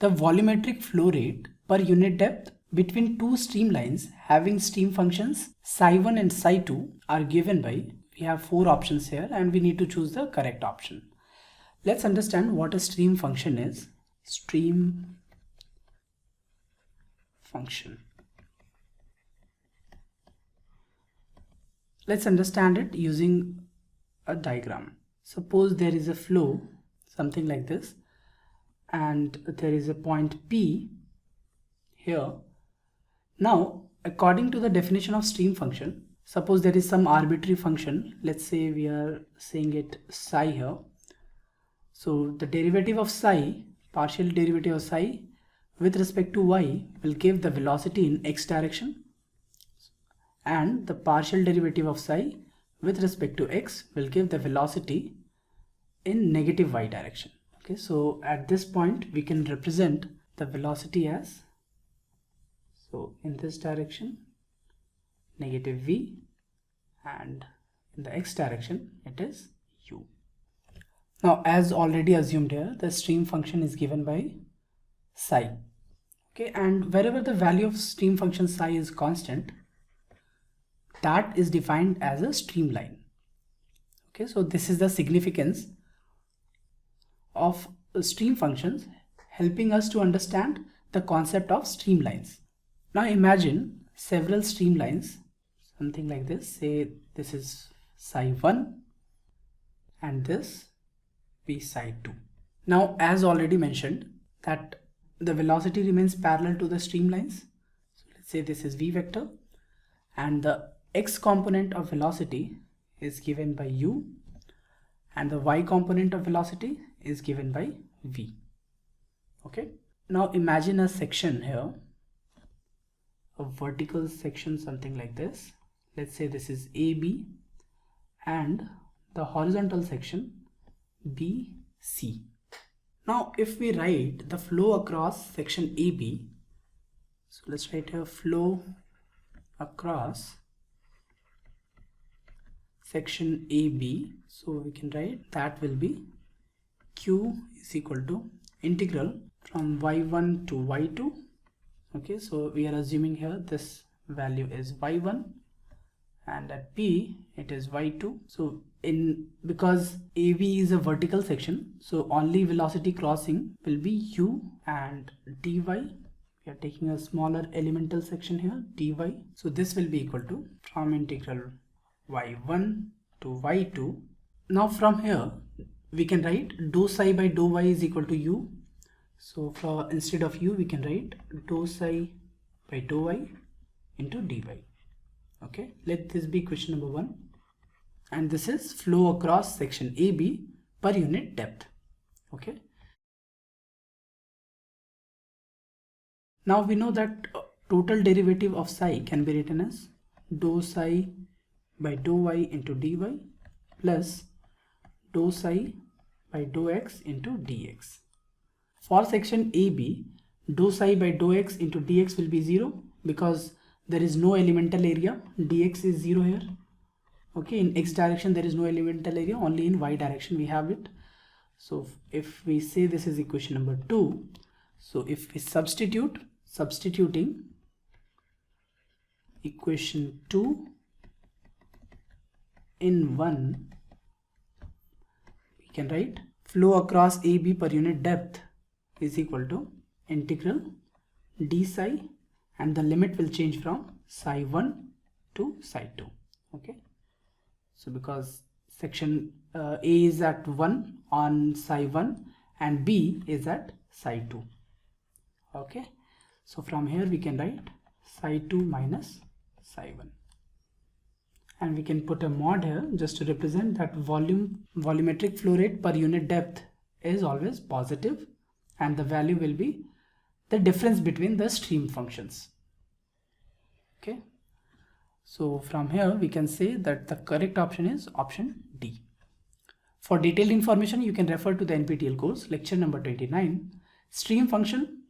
The volumetric flow rate per unit depth between two streamlines having stream functions psi1 and psi2 are given by, we have four options here and we need to choose the correct option. Let's understand what a stream function is. Stream function. Let's understand it using a diagram. Suppose there is a flow, something like this, and there is a point P here. Now, according to the definition of stream function, suppose there is some arbitrary function, let's say we are saying it psi here. So the derivative of psi, partial derivative of psi with respect to y will give the velocity in x direction, and the partial derivative of psi with respect to x will give the velocity in negative y direction. Okay, so at this point we can represent the velocity as, so in this direction negative v, and in the x direction it is u. Now, as already assumed here, the stream function is given by psi. Okay, and wherever the value of stream function psi is constant, that is defined as a streamline. Okay, so this is the significance of stream functions, helping us to understand the concept of streamlines. Now imagine several streamlines, something like this. Say this is psi1 and this be psi2. Now, as already mentioned, that the velocity remains parallel to the streamlines. So let's say this is v vector, and the x component of velocity is given by u, and the y component of velocity is given by v. Okay, now imagine a section here, a vertical section, something like this. Let's say this is AB, and the horizontal section BC. Now if we write the flow across section AB, so let's write here flow across section AB. So we can write that will be Q is equal to integral from y1 to y2. Okay, so we are assuming here this value is y1, and at P it is y2. So because AB is a vertical section, so only velocity crossing will be u, and dy, we are taking a smaller elemental section here, dy. So this will be equal to from integral y1 to y2. Now from here we can write dou psi by dou y is equal to u. So instead of u we can write dou psi by dou y into dy. Okay, let this be question number 1, and this is flow across section AB per unit depth. Okay, now we know that total derivative of psi can be written as dou psi by dou y into dy plus dou psi by dou x into dx. For section AB, dou psi by dou x into dx will be 0 because there is no elemental area. Dx is 0 here. Okay, in x direction there is no elemental area, only in y direction we have it. So if we say this is equation number 2, so if we substituting equation 2 in 1, we can write flow across AB per unit depth is equal to integral d psi, and the limit will change from psi1 to psi2. Okay, so because section A is at 1 on psi1 and B is at psi2. Okay, so from here we can write psi2 minus psi1, and we can put a mod here just to represent that volumetric flow rate per unit depth is always positive, and the value will be the difference between the stream functions. Okay, so from here we can say that the correct option is option D. For detailed information you can refer to the NPTEL course lecture number 29, stream function,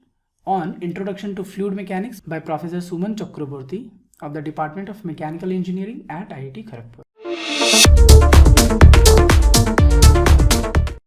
on Introduction to Fluid Mechanics by Professor Suman Chakraborty of the Department of Mechanical Engineering at IIT Kharagpur.